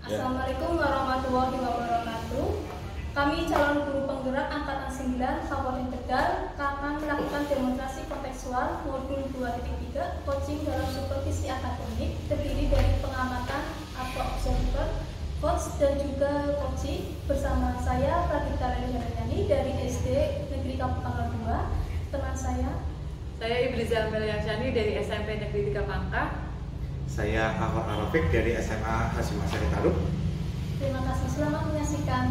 Assalamualaikum warahmatullahi wabarakatuh. Kami calon guru penggerak angkatan 9 Kabupaten Tegal akan melakukan demonstrasi kontekstual modul 2.3 coaching dalam supervisi akademik, terdiri dari pengamatan atau observer, coach dan juga coaching bersama saya Pradipta Rani dari SD Negeri Kabupaten 2, teman saya Ibliza Ameliasyani dari SMP Negeri 3 Pangkah. Saya Ahmad Arafik dari SMA Hasyim Asyari Tarub. Terima kasih, selamat menyaksikan.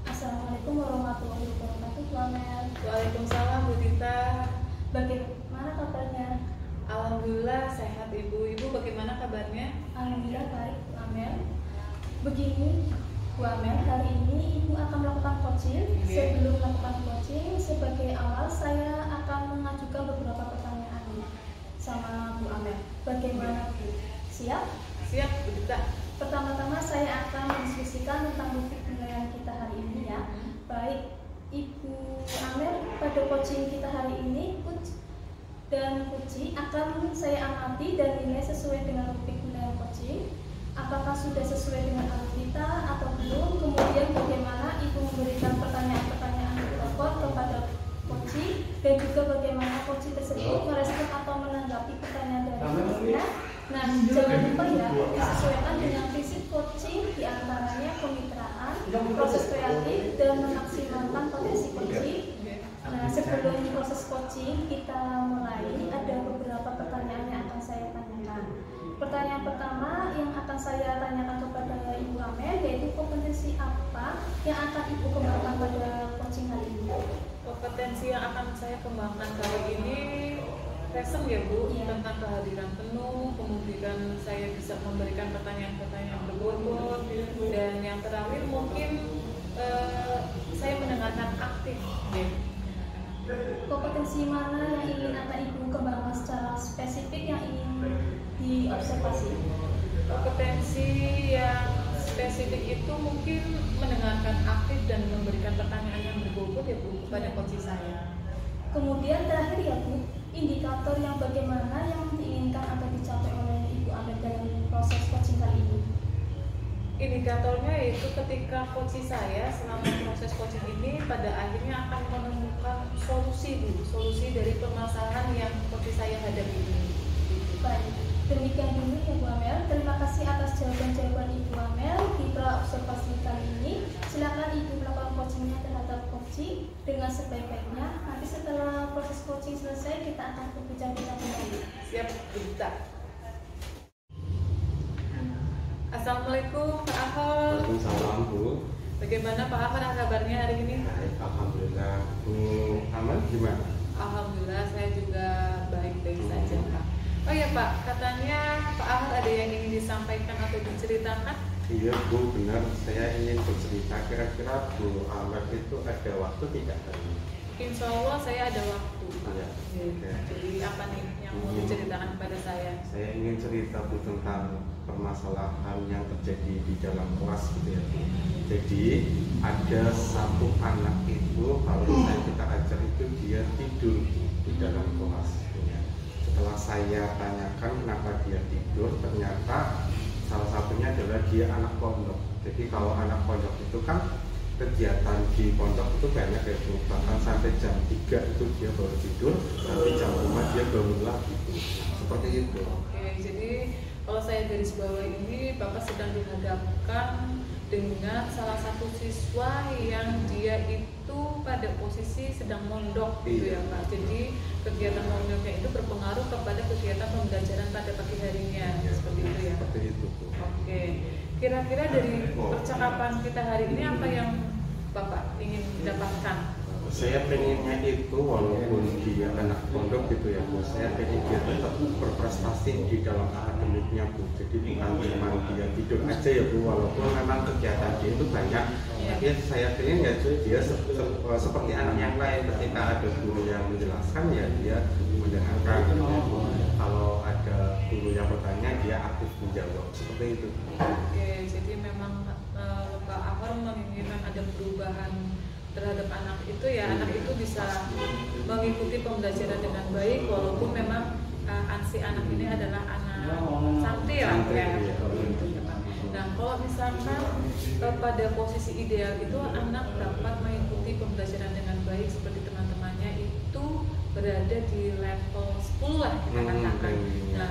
Assalamualaikum warahmatullahi wabarakatuh, Bu Amel. Waalaikumsalam, Bu Dita. Bagaimana kabarnya? Alhamdulillah sehat, Ibu. Ibu bagaimana kabarnya? Alhamdulillah baik, Bu Amel. Begini, Bu Amel, hari ini Ibu akan melakukan coaching. Sebelum melakukan coaching, sebagai awal saya akan mengajukan beberapa pertanyaan sama Bu Amel. Bagaimana Bu? Siap? Siap, Bu Dita. Pertama-tama saya akan mendiskusikan tentang topik penilaian kita hari ini ya. Baik, Ibu Amel, pada coaching kita hari ini, coach dan coaching akan saya amati dan nilai sesuai dengan topik penilaian coaching. Apakah sudah sesuai dengan alur kita atau belum? Kemudian bagaimana Ibu memberikan pertanyaan-pertanyaan pokok kepada coaching dan juga bagaimana coaching tersebut merespon atau menanggapi pertanyaan dari coachingnya. Nah, jangan lupa ya, disesuaikan dengan prinsip coaching diantaranya kemitraan, proses kreatif, dan memaksimalkan potensi coaching. Nah, sebelum proses coaching kita mulai, ada beberapa pertanyaan yang akan saya tanyakan. Pertanyaan pertama yang akan saya tanyakan kepada Ibu Amel yaitu kompetensi apa yang akan Ibu kembangkan pada coaching kali ini? Kompetensi yang akan saya kembangkan kali ini present ya Bu, tentang kehadiran penuh, kemudian saya bisa memberikan pertanyaan-pertanyaan berbobot, dan yang terakhir mungkin saya mendengarkan aktif ya. Kompetensi mana yang ingin akan Ibu kembangkan secara spesifik yang ingin diobservasi? Kompetensi yang spesifik itu mungkin mendengarkan aktif dan memberikan pertanyaan yang berbobot ya Bu kepada coach saya. Kemudian terakhir ya Bu, indikator yang bagaimana yang diinginkan atau dicapai oleh Ibu Amel dalam proses coaching kali ini? Indikatornya yaitu ketika coach saya selama proses coaching ini pada akhirnya akan menemukan solusi dari permasalahan yang coach saya hadapi ini. Baik, demikian dulu ya Bu Amel. Terima kasih atas jawaban-jawaban Ibu Amel di pra-observasi kali ini. Silakan Ibu melakukan coachingnya terhadap coaching dengan sebaik-baiknya. Nanti setelah proses coaching selesai kita akan berbicara kembali. Siap, kita. Assalamualaikum Pak Ahol. Waalaikumsalam Bu. Bagaimana Pak Ahol kabarnya hari ini? Baik, alhamdulillah. Bu Aman gimana? Alhamdulillah saya juga baik-baik saja Pak. Oh ya Pak, katanya Pak Ahol ada yang ingin disampaikan atau diceritakan? Iya Bu, benar. Saya ingin bercerita. Kira-kira Bu Aman itu ada waktu tidak hari ini? Insya Allah saya ada waktu Pak. Iya. Oke. Jadi apa nih yang mau diceritakan kepada saya? Saya ingin cerita Bu tentang permasalahan yang terjadi di dalam kelas gitu ya Bu. Jadi ada satu anak itu kalau misalnya kita ajar itu dia tidur di dalam kelas ya. Setelah saya tanyakan kenapa dia tidur, ternyata salah satunya adalah dia anak pondok. Jadi kalau anak pondok itu kan kegiatan di pondok itu banyak ya Bu, bahkan sampai jam 3 itu dia baru tidur, nanti jam 5 dia bangun lagi seperti itu. Oke, jadi kalau saya garis bawah ini Bapak sedang dihadapkan dengan salah satu siswa yang dia itu pada posisi sedang mondok gitu ya Pak. Jadi kegiatan mondoknya itu berpengaruh kepada kegiatan pembelajaran pada pagi harinya seperti itu ya. Seperti itu Bu. Oke, kira-kira dari percakapan kita hari ini apa yang Bapak ingin dapatkan? Saya pengennya itu walaupun dia anak pondok gitu ya Bu, saya pengen dia tetap berprestasi di dalam akademiknya Bu. Jadi bukan cuma dia tidur aja ya Bu, walaupun memang kegiatan dia itu banyak. Tapi saya pengen ya dia seperti anak yang lain, ketika ada guru yang menjelaskan ya dia mendengarkan. Kalau ada guru yang bertanya dia aktif menjawab, seperti itu. Oke, jadi memang Pak Ahor menginginkan ada perubahan terhadap anak itu ya, anak itu bisa mengikuti pembelajaran dengan baik walaupun memang si anak ini adalah anak santri lah ya. Nah, kalau misalkan pada posisi ideal itu anak dapat mengikuti pembelajaran dengan baik seperti teman-temannya itu berada di level 10 lah kita katakan. Nah,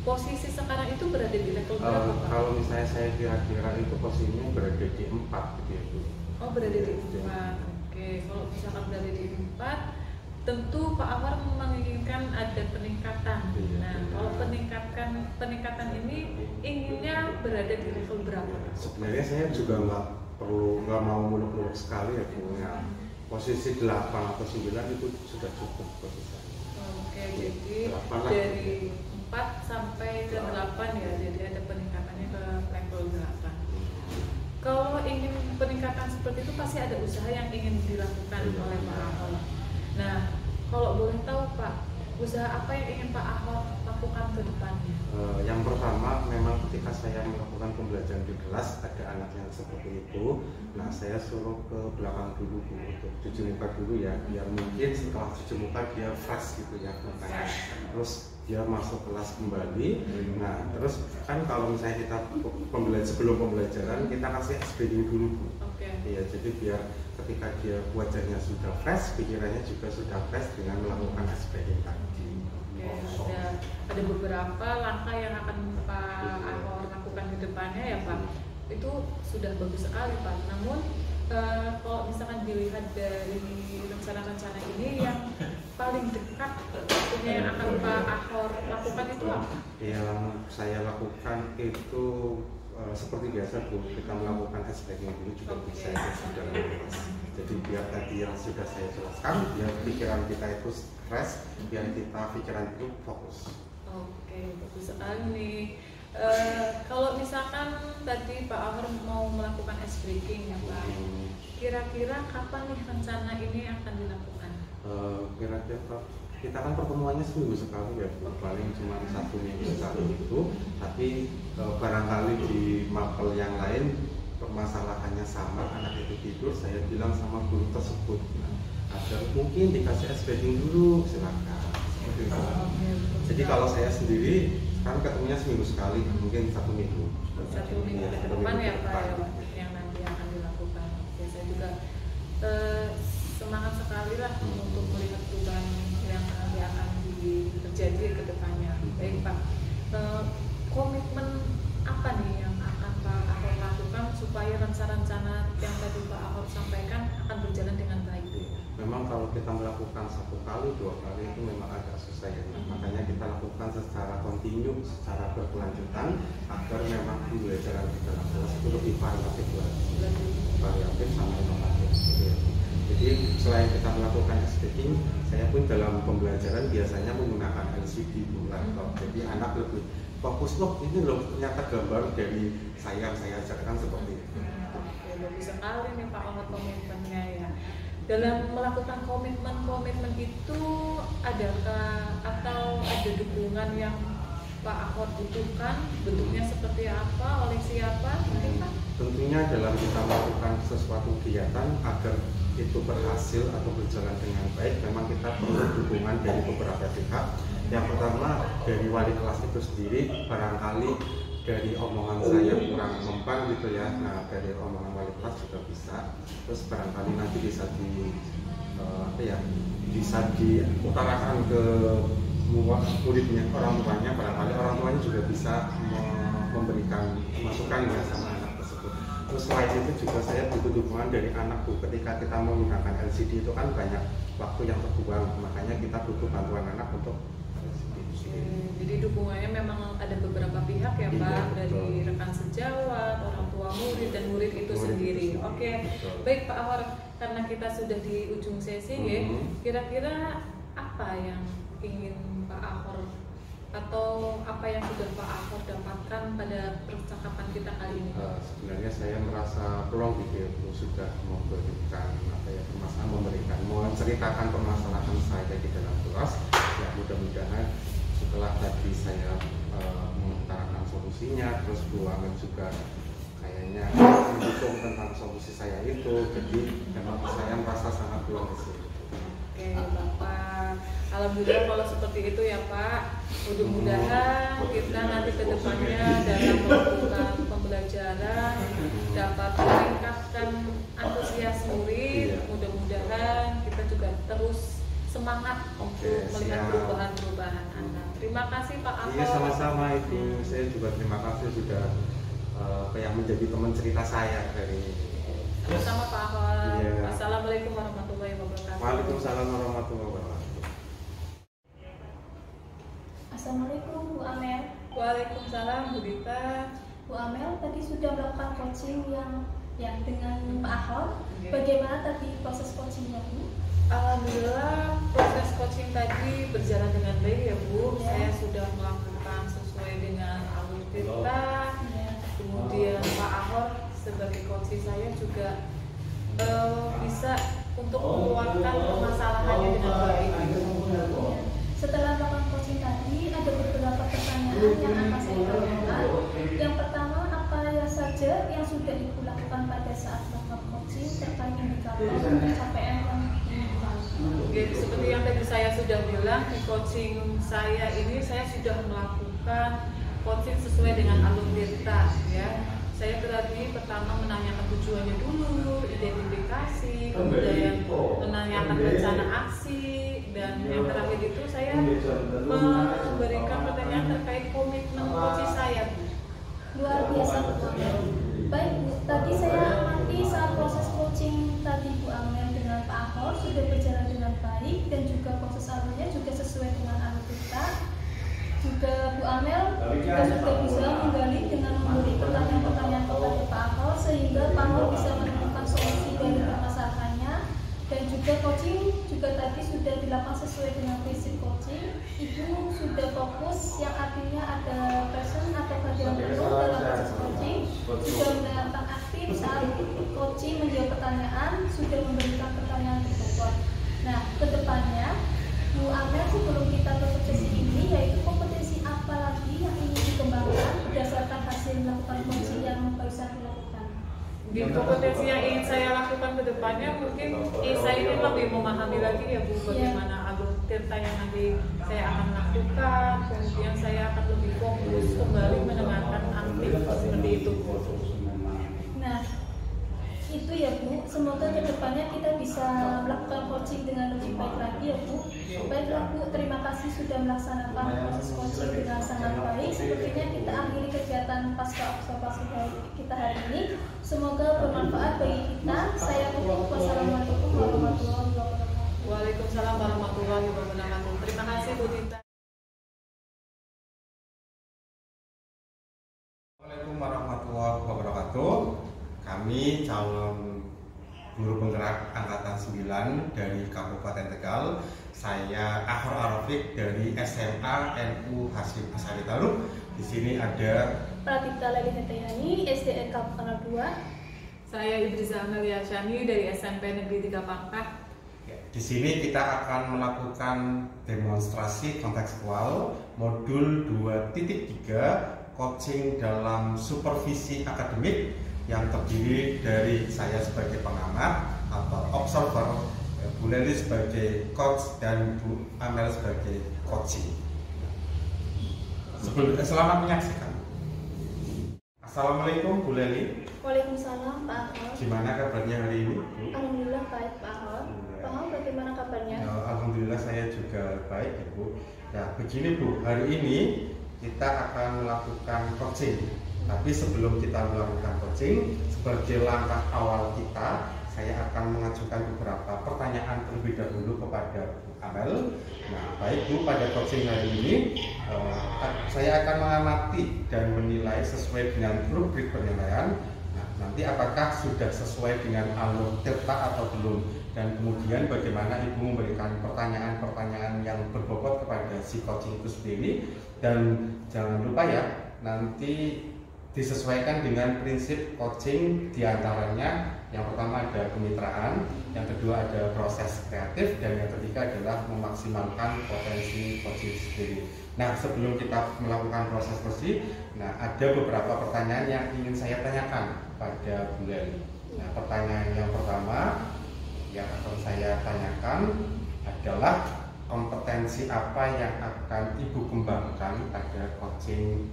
posisi sekarang itu berada di level berapa Pak? Kalau misalnya saya kira-kira itu posisinya berada di 4 gitu ya Bu. Oh, berada di 4. Oke, kalau misalkan berada di 4, tentu Pak Ahor menginginkan ada peningkatan. Nah, kalau peningkatan ini inginnya berada di level berapa? Sebenarnya saya juga nggak mau muluk-muluk sekali ya Bu. Ya, posisi 8 atau 9 itu sudah cukup posisi saya. Oke, jadi dari 4 sampai ke 8 ya, jadi ada peningkatannya ke level 8. Kalau ingin peningkatan seperti itu pasti ada usaha yang ingin dilakukan oleh Pak Ahor. Nah, kalau boleh tahu Pak, usaha apa yang ingin Pak Ahor lakukan ke depannya? Yang pertama, memang ketika saya melakukan pembelajaran di kelas ada anak yang seperti itu. Nah, saya suruh ke belakang dulu Bu, untuk cuci muka dulu ya, biar mungkin setelah cuci muka dia fresh gitu ya mukanya. Terus dia masuk kelas kembali. Nah, terus kan kalau misalnya kita sebelum pembelajaran kita kasih SBD dulu Bu. Iya, jadi biar ketika dia wajahnya sudah fresh, pikirannya juga sudah fresh dengan melakukan SBD tadi. Ada beberapa langkah yang akan Pak Ahor lakukan ke depannya ya Pak. Itu sudah bagus sekali Pak. Namun kalau misalkan dilihat dari rencana-rencana ini yang paling dekat yang akan Pak Ahor lakukan itu apa? Yang saya lakukan itu seperti biasa Bu, kita melakukan SPG dulu juga bisa itu sudah luas. Jadi biar tadi yang sudah saya jelaskan, biar pikiran kita itu fresh, biar kita pikiran itu fokus. Oke, bagus sekali nih. Kalau misalkan tadi Pak Ahor mau melakukan ice breaking ya Pak, kira-kira kapan nih rencana ini akan dilakukan? Kira-kira kita kan pertemuannya seminggu sekali ya Bu, paling cuma 1 minggu sekali itu, tapi barangkali di mapel yang lain permasalahannya sama, anak itu tidur, saya bilang sama guru tersebut agar mungkin dikasih SBD dulu, silakan. Jadi kalau saya sendiri sekarang ketemunya seminggu sekali, mungkin 1 minggu. 1 minggu ke depan ya Pak yang nanti akan dilakukan. Ya, saya juga semangat sekali lah untuk melihat perubahan yang nanti akan terjadi ke depannya. Baik Pak, komitmen apa nih yang akan Pak Ahor lakukan supaya rencana-rencana yang tadi Pak Ahor sampaikan akan berjalan dengan baik? Memang kalau kita melakukan 1 kali, 2 kali itu memang agak susah ya. Makanya kita lakukan secara kontinu, secara berkelanjutan agar memang pembelajaran di dalam kelas itu lebih variatif lagi, variatif sama inovatif. Jadi selain kita melakukan speaking, saya pun dalam pembelajaran biasanya menggunakan LCD di laptop. Jadi anak lebih fokus, loh ini loh ternyata gambar dari saya ajarkan seperti itu. Oke, bagus sekali nih Pak Ahor komitmennya ya. Dalam melakukan komitmen itu adakah atau ada dukungan yang Pak Ahor butuhkan, bentuknya seperti apa, oleh siapa mungkin Pak? Tentunya dalam kita melakukan sesuatu kegiatan agar itu berhasil atau berjalan dengan baik, memang kita perlu dukungan dari beberapa pihak. Yang pertama dari wali kelas itu sendiri, barangkali dari omongan saya kurang mempan gitu ya. Nah, dari omongan wali kelas juga bisa. Terus barangkali nanti bisa bisa diutarakan ke muridnya, orang tuanya, barangkali orang tuanya juga bisa memberikan masukan ya sama anak tersebut. Terus selain itu juga saya butuh dukungan dari anak Bu. Ketika kita menggunakan LCD itu kan banyak waktu yang terbuang, makanya kita butuh bantuan anak untuk jadi dukungannya memang ada beberapa pihak ya Pak, dari rekan sejawat, orang tua murid dan murid itu sendiri. Oke. Betul. Baik Pak Ahor, karena kita sudah di ujung sesi ya, kira-kira apa yang ingin Pak Ahor atau apa yang sudah Pak Ahor dapatkan pada percakapan kita kali ini? Sebenarnya saya merasa plong gitu ya, Bu, sudah memberikan menceritakan permasalahan saya di dalam kelas. Ya mudah-mudahan setelah tadi saya mengutarakan solusinya, terus Bu Amel juga kayaknya mendukung tentang solusi saya itu, jadi memang saya merasa sangat plong di sini. Oke Bapak, alhamdulillah kalau seperti itu ya Pak. Mudah-mudahan kita nanti ke depannya dalam melakukan pembelajaran dapat meningkatkan antusias murid. Mudah-mudahan kita juga terus semangat untuk melihat perubahan-perubahan anak. Terima kasih Pak Ahor. Iya sama-sama itu. Saya juga terima kasih sudah yang menjadi teman cerita saya hari ini. Sama-sama Pak Ahor. Iya. Assalamualaikum warahmatullahi wabarakatuh. Waalaikumsalam warahmatullahi wabarakatuh. Assalamualaikum Bu Amel. Waalaikumsalam Bu Dita. Bu Amel tadi sudah melakukan coaching yang dengan Pak Ahor. Oke. Bagaimana tadi proses coachingnya Bu? Alhamdulillah proses coaching tadi berjalan dengan baik ya Bu. Ya. Saya sudah melakukan sesuai dengan alur kita. Ya. Kemudian Pak Ahor sebagai coach saya juga bisa untuk mengeluarkan permasalahannya dengan baik. Ya. Setelah melakukan coaching tadi ada beberapa pertanyaan yang akan saya tanyakan. Yang pertama, apa saja yang sudah Ibu lakukan pada saat melakukan coaching terkait indikator pencapaian yang diinginkan? Oke, seperti yang tadi saya sudah bilang di coaching saya ini saya sudah melakukan coaching sesuai dengan alur kita ya. Saya tadi pertama menanyakan tujuannya dulu, identifikasi, kemudian menanyakan rencana aksi, dan yang terakhir itu saya memberikan pertanyaan terkait komitmen coaching saya. Luar biasa Bu Amel. Baik Bu, tadi saya amati saat proses coaching tadi Bu Amel dengan Pak Ahor sudah berjalan dengan baik dan juga proses alurnya juga sesuai dengan alur kita. Juga Bu Amel juga sudah bisa menggali dengan memberi pertanyaan-pertanyaan kepada Pak Ahor sehingga Pak Ahor bisa menemukan solusi dari permasalahannya. Dan juga coaching juga tadi sudah dilakukan sesuai dengan prinsip coaching. Ibu sudah fokus yang artinya ada present atau kehadiran penuh dalam proses coaching, sudah mendengarkan aktif saat coaching menjawab pertanyaan, sudah memberikan pertanyaan tertutup. Nah, kedepannya Bu Amel sebelum kita tutup sesi ini, yaitu kompetensi apa lagi yang ingin dikembangkan berdasarkan hasil melakukan coaching yang barusan dilakukan? Di kompetensi yang ingin saya lakukan ke depannya mungkin saya ini lebih memahami lagi ya Bu bagaimana alur tirta yang nanti saya akan lakukan, kemudian saya akan lebih fokus kembali mendengarkan aktif seperti itu. Nah, itu ya Bu, semoga kedepannya kita bisa melakukan coaching dengan lebih baik lagi ya Bu. Baiklah Bu, terima kasih sudah melaksanakan proses coaching dengan sangat baik. Sepertinya kita akhiri kegiatan pasca observasi kita hari ini. Semoga bermanfaat bagi kita. Saya tutup. Wassalamualaikum warahmatullahi wabarakatuh. Waalaikumsalam warahmatullahi wabarakatuh. Terima kasih Bu Dita. Assalamualaikum warahmatullahi wabarakatuh. Kami calon guru penggerak angkatan 9 dari Kabupaten Tegal. Saya Ahor Arofik dari SMA NU Hasyim Asyari Taluk. Di sini ada Pratita Leli Hetayani, SDN Kabupaten 2. Saya Idriza Amelia Syani dari SMP Negeri 3 Pangkah. Di sini kita akan melakukan demonstrasi kontekstual modul 2.3 coaching dalam supervisi akademik yang terdiri dari saya sebagai pengamat atau observer, Bu Leli sebagai coach dan Bu Amel sebagai coaching. Selamat menyaksikan. Assalamualaikum Bu Leli. Waalaikumsalam Pak Ahor. Gimana kabarnya hari ini, Bu? Alhamdulillah baik Pak Ahor. Pak Ahor bagaimana kabarnya? Ya, alhamdulillah saya juga baik ya Bu. Ya begini Bu, hari ini kita akan melakukan coaching. Tapi sebelum kita melakukan coaching, sebagai langkah awal kita, saya akan mengajukan beberapa pertanyaan terlebih dahulu kepada Bu Amel. Nah, baik Bu, pada coaching hari ini saya akan mengamati dan menilai sesuai dengan rubrik penilaian. Nah, nanti apakah sudah sesuai dengan alur tirta atau belum, dan kemudian bagaimana ibu memberikan pertanyaan-pertanyaan yang berbobot kepada si coaching itu sendiri. Dan jangan lupa ya, nanti disesuaikan dengan prinsip coaching, diantaranya yang pertama ada kemitraan, yang kedua ada proses kreatif, dan yang ketiga adalah memaksimalkan potensi coaching sendiri. Nah, sebelum kita melakukan proses coaching, nah ada beberapa pertanyaan yang ingin saya tanyakan pada Bu Leli. Nah, pertanyaan yang pertama yang akan saya tanyakan adalah kompetensi apa yang akan ibu kembangkan pada coaching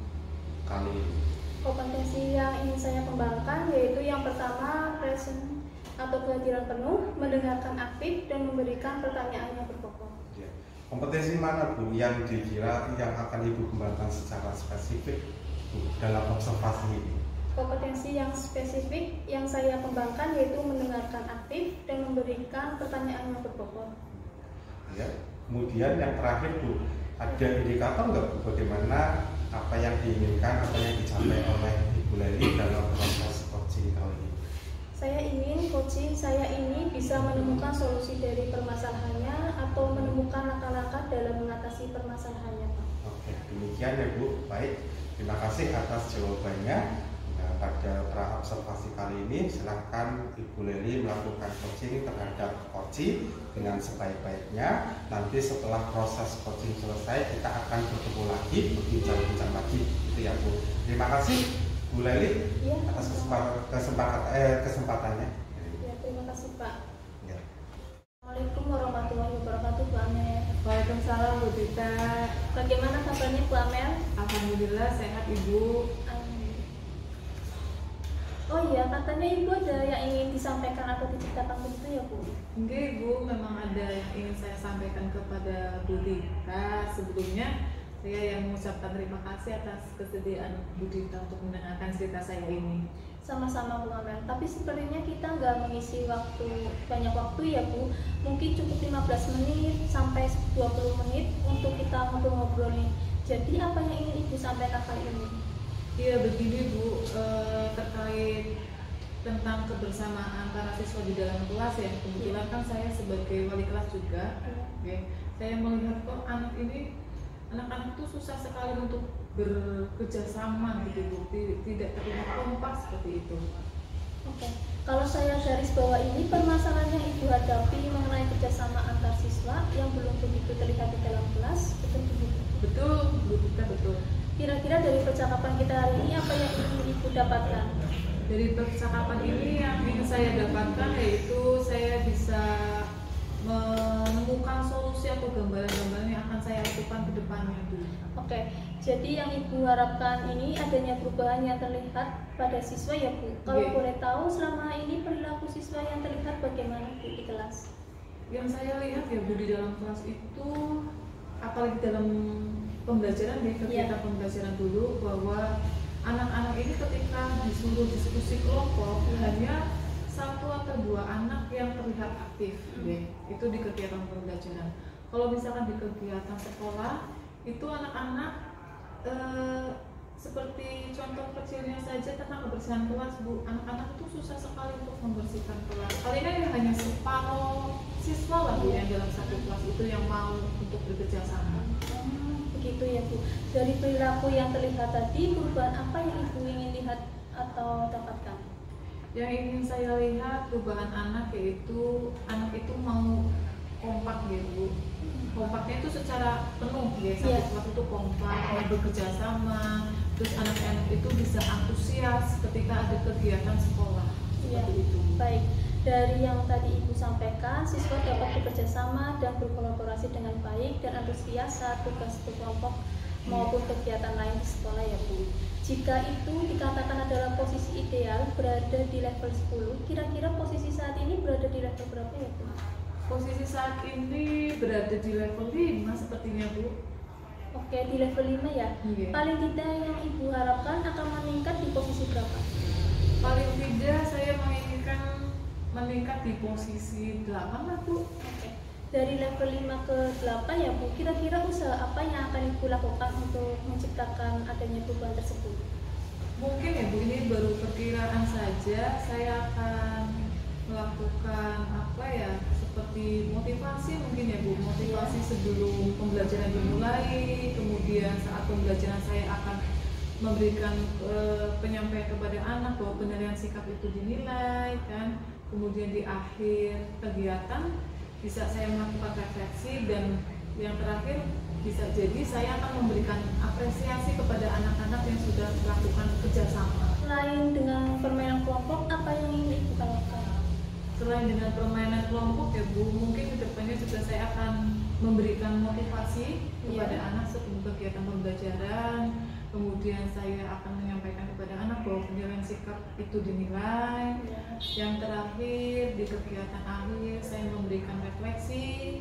kali ini? Kompetensi yang ingin saya kembangkan yaitu yang pertama, present atau kehadiran penuh, mendengarkan aktif, dan memberikan pertanyaan yang berbobot. Ya. Kompetensi mana Bu yang dikira yang akan ibu kembangkan secara spesifik Bu, dalam observasi ini? Kompetensi yang spesifik yang saya kembangkan yaitu mendengarkan aktif dan memberikan pertanyaan yang berbobot. Ya. Kemudian yang terakhir Bu, ada indikator nggak Bu bagaimana apa yang diinginkan, apa yang dicapai oleh Ibu Leli dalam proses coaching kali ini? Saya ingin coaching saya ini bisa menemukan solusi dari permasalahannya atau menemukan langkah-langkah dalam mengatasi permasalahannya, Pak. Oke, demikian ya Bu. Baik, terima kasih atas jawabannya. Nah, pada pra observasi kali ini silahkan Ibu Leli melakukan coaching terhadap coaching dengan sebaik-baiknya. Nanti setelah proses coaching selesai kita akan bertemu lagi, berbincang-bincang lagi, itu ya Bu. Terima kasih Bu Leli atas kesempatannya. Ya, terima kasih Pak. Ya. Assalamualaikum warahmatullahi wabarakatuh, Bu Amel. Waalaikumsalam Bu Tita. Bagaimana kabarnya Bu Amel? Alhamdulillah sehat Ibu. Oh iya, katanya Ibu ada yang ingin disampaikan atau diceritakan begitu ya Bu? Enggak Bu, memang ada yang ingin saya sampaikan kepada Bu Tita. Sebelumnya saya yang mengucapkan terima kasih atas kesediaan Bu Tita untuk mendengarkan cerita saya ini. Sama-sama Bu Amel, tapi sepertinya kita nggak mengisi banyak waktu ya Bu. Mungkin cukup 15 menit sampai 20 menit untuk kita ngobrol-ngobrol nih. Jadi apa yang ingin Ibu sampaikan kali ini? Iya begini Bu, terkait tentang kebersamaan para siswa di dalam kelas ya. Kebetulan kan saya sebagai wali kelas juga, saya melihat kok anak-anak itu susah sekali untuk bekerja sama gitu Bu, tidak terlihat kompak seperti itu. Oke, kalau saya garis bawah ini permasalahan yang Ibu hadapi mengenai kerjasama antar siswa yang belum begitu terlihat di dalam kelas, betul begitu? Betul, Bu Tita, betul. Kira-kira dari percakapan kita hari ini apa yang ingin Ibu dapatkan? Dari percakapan ini yang ingin saya dapatkan yaitu saya bisa menemukan solusi atau gambaran-gambaran yang akan saya lakukan ke depannya Bu. Oke, jadi yang Ibu harapkan ini adanya perubahan yang terlihat pada siswa ya Bu. Kalau boleh tahu selama ini perilaku siswa yang terlihat bagaimana Bu di kelas? Yang saya lihat ya Bu di dalam kelas itu, apalagi dalam pembelajaran ya, kegiatan pembelajaran dulu, bahwa anak-anak ini ketika disuruh diskusi kelompok hanya 1 atau 2 anak yang terlihat aktif itu di kegiatan pembelajaran. Kalau misalkan di kegiatan sekolah itu anak-anak seperti contoh kecilnya saja tentang kebersihan kelas Bu, anak-anak itu susah sekali untuk membersihkan kelas. Paling hanya separuh siswa lah Bu yang dalam satu kelas itu yang mau untuk bekerja sama. Begitu ya Bu. Dari perilaku yang terlihat tadi, perubahan apa yang Ibu ingin lihat atau dapatkan? Yang ingin saya lihat perubahan anak yaitu anak itu mau kompak ya Bu. Kompaknya itu secara penuh ya, satu kelas itu kompak, mau bekerja sama, terus anak-anak itu bisa antusias ketika ada kegiatan sekolah. Seperti itu. Baik. Dari yang tadi Ibu sampaikan, siswa dapat bekerja sama dan berkolaborasi dengan baik dan antusias saat tugas berkelompok maupun kegiatan lain di sekolah ya Bu. Jika itu dikatakan adalah posisi ideal berada di level 10, kira-kira posisi saat ini berada di level berapa ya Bu? Posisi saat ini berada di level 5 sepertinya Bu. Oke, di level 5 ya? Paling tidak yang Ibu harapkan akan meningkat di posisi berapa? Paling tidak saya menginginkan meningkat di posisi 8 lah Bu. Oke. Dari level 5 ke 8 ya Bu, kira-kira usaha apa yang akan Ibu lakukan untuk menciptakan adanya perubahan tersebut? Mungkin ya Bu, ini baru perkiraan saja. Saya akan melakukan apa ya, seperti motivasi mungkin ya Bu, motivasi sebelum pembelajaran dimulai, kemudian saat pembelajaran saya akan memberikan penyampaian kepada anak bahwa penilaian sikap itu dinilai kan, kemudian di akhir kegiatan bisa saya melakukan refleksi, dan yang terakhir bisa jadi saya akan memberikan apresiasi kepada anak-anak yang sudah melakukan kerjasama. Selain dengan permainan kelompok, apa yang ingin Ibu lakukan? Selain dengan permainan kelompok ya Bu, mungkin kedepannya juga saya akan memberikan motivasi kepada anak sebelum kegiatan pembelajaran. Kemudian saya akan menyampaikan kepada anak bahwa penilaian sikap itu dinilai. Yang terakhir di kegiatan akhir saya memberikan refleksi.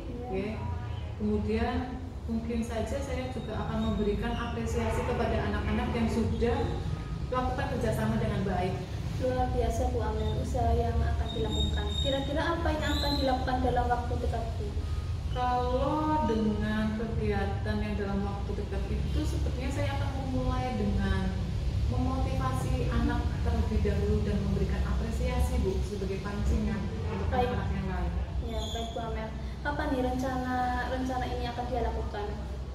Kemudian mungkin saja saya juga akan memberikan apresiasi kepada anak-anak yang sudah melakukan kerjasama dengan baik. Luar biasa Bu Amel, usaha yang akan dilakukan. Kira-kira apa yang akan dilakukan dalam waktu dekat Bu? Kalau dengan kegiatan yang dalam waktu dekat itu, sepertinya saya akan memulai dengan memotivasi anak terlebih dahulu dan memberikan apresiasi Bu sebagai pancingan untuk anak-anak yang lain. Ya, baik Bu Amel. Apa nih rencana ini akan dia lakukan?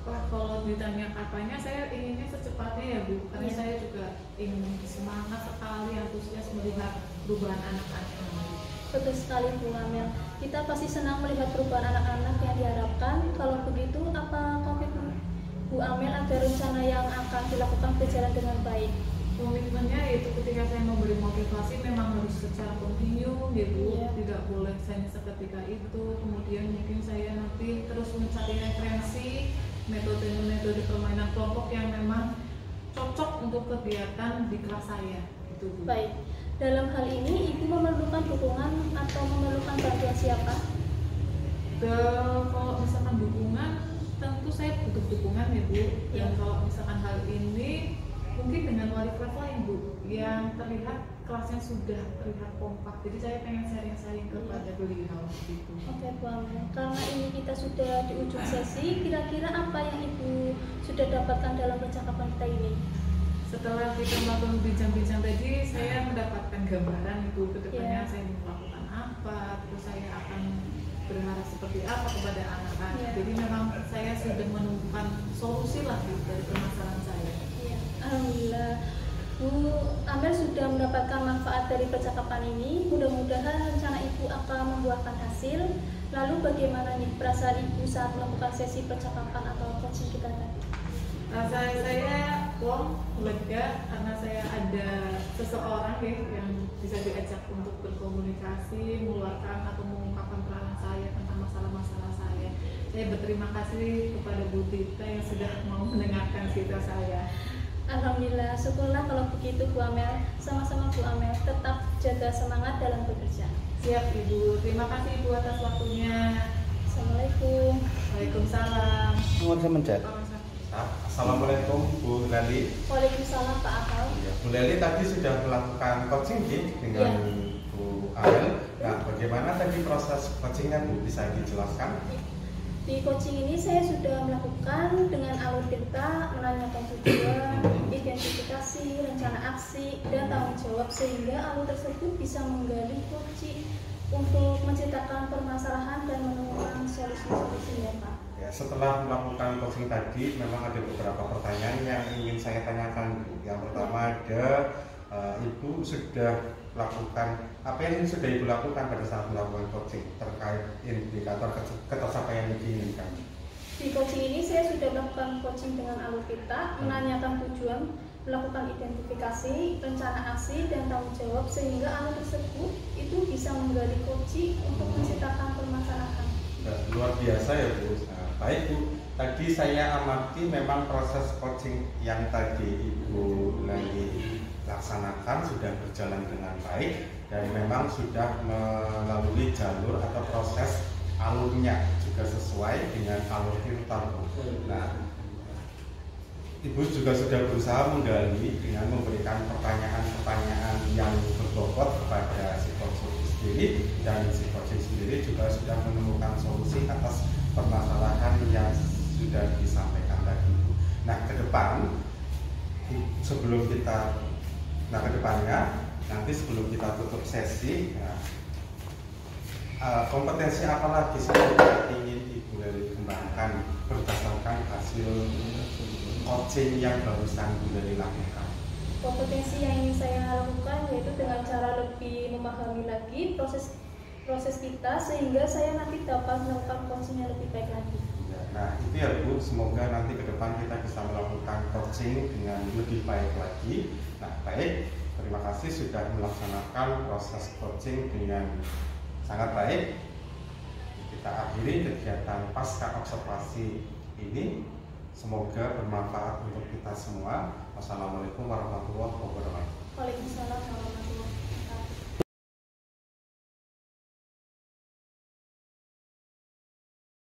Kalau ditanya kapannya, saya inginnya secepatnya ya Bu, karena saya juga ingin semangat sekali, antusias melihat perubahan anak-anak. Betul sekali Bu Amel. Kita pasti senang melihat perubahan anak-anak yang diharapkan. Kalau begitu, apa komitmen Bu Amel agar rencana yang akan dilakukan berjalan dengan baik? Komitmennya yaitu ketika saya memberi motivasi memang harus secara kontinu ya Bu, tidak boleh hanya seketika itu. Kemudian mungkin saya nanti terus mencari referensi metode-metode permainan kelompok yang memang cocok untuk kegiatan di kelas saya. Itu Bu. Baik, dalam hal ini Ibu memerlukan dukungan atau memerlukan bantuan siapa? Kalau misalkan dukungan, tentu saya butuh dukungan ya Bu. Dan kalau misalkan hal ini mungkin dengan wali kelas lain Bu, yang terlihat kelasnya sudah terlihat kompak, jadi saya pengen sharing-sharing kepada beliau gitu. Oke Bu Amel, karena ini kita sudah di ujung sesi, kira-kira apa yang Ibu sudah dapatkan dalam percakapan kita ini? Setelah kita melakukan bincang-bincang tadi, saya mendapatkan gambaran Ibu kedepannya saya mau melakukan apa, terus saya akan berharap seperti apa kepada anak-anak. Jadi memang saya sudah menemukan solusi lah dari permasalahan saya. Alhamdulillah, Bu Amel sudah mendapatkan manfaat dari percakapan ini. Mudah-mudahan rencana Ibu akan membuahkan hasil. Lalu bagaimana nih perasaan Ibu saat melakukan sesi percakapan atau coaching kita tadi? Saya lega karena saya ada seseorang yang bisa diajak untuk berkomunikasi, meluarkan atau mengungkapkan peranan saya tentang masalah-masalah saya. Saya berterima kasih kepada Bu Tita yang sudah mau mendengarkan cerita saya. Alhamdulillah, syukurlah kalau begitu Bu Amel. Sama-sama Bu Amel, tetap jaga semangat dalam bekerja. Siap Ibu, terima kasih Ibu atas waktunya. Assalamualaikum. Waalaikumsalam. Assalamualaikum Bu Leli. Waalaikumsalam Pak Akal. Bu Leli tadi sudah melakukan coaching dengan Bu Amel. Nah, bagaimana tadi proses coachingnya Bu, bisa dijelaskan? Di coaching ini saya sudah melakukan dengan alur cerita, menanyakan tujuan, identifikasi, rencana aksi, dan tanggung jawab, sehingga alur tersebut bisa menggali kunci untuk menciptakan permasalahan dan menemukan solusi-solusinya Pak. Ya, setelah melakukan coaching tadi, memang ada beberapa pertanyaan yang ingin saya tanyakan Bu. Yang pertama ada, Ibu sudah lakukan apa yang sudah Ibu lakukan pada saat melakukan coaching terkait indikator ketercapaian yang diinginkan? Di coaching ini saya sudah melakukan coaching dengan alur kita, menanyakan tujuan, melakukan identifikasi, rencana aksi, dan tanggung jawab, sehingga alur tersebut itu bisa menggali kunci untuk menciptakan permasalahan. Luar biasa ya Bu. Baik Bu, tadi saya amati memang proses coaching yang tadi Ibu lagi laksanakan sudah berjalan dengan baik dan memang sudah melalui jalur atau proses alurnya juga sesuai dengan alur filter. Nah, Ibu juga sudah berusaha menggali dengan memberikan pertanyaan-pertanyaan yang berbobot kepada si konsultan sendiri, dan si coaching sendiri juga sudah menemukan solusi atas permasalahan yang sudah disampaikan tadi. Nah, ke depan sebelum kita Nah, kedepannya nanti sebelum kita tutup sesi, ya, kompetensi apa lagi sih yang ingin Ibu Leli kembangkan berdasarkan hasil coaching yang barusan Ibu Leli lakukan? Kompetensi yang ingin saya lakukan yaitu dengan cara lebih memahami lagi proses kita sehingga saya nanti dapat melakukan coachingnya lebih baik lagi. Ya, nah itu ya Bu, semoga nanti ke depan kita bisa melakukan coaching dengan lebih baik lagi. Nah baik, terima kasih sudah melaksanakan proses coaching dengan sangat baik. Kita akhiri kegiatan pasca observasi ini. Semoga bermanfaat untuk kita semua. Wassalamualaikum warahmatullahi wabarakatuh. Waalaikumsalam warahmatullahi wabarakatuh.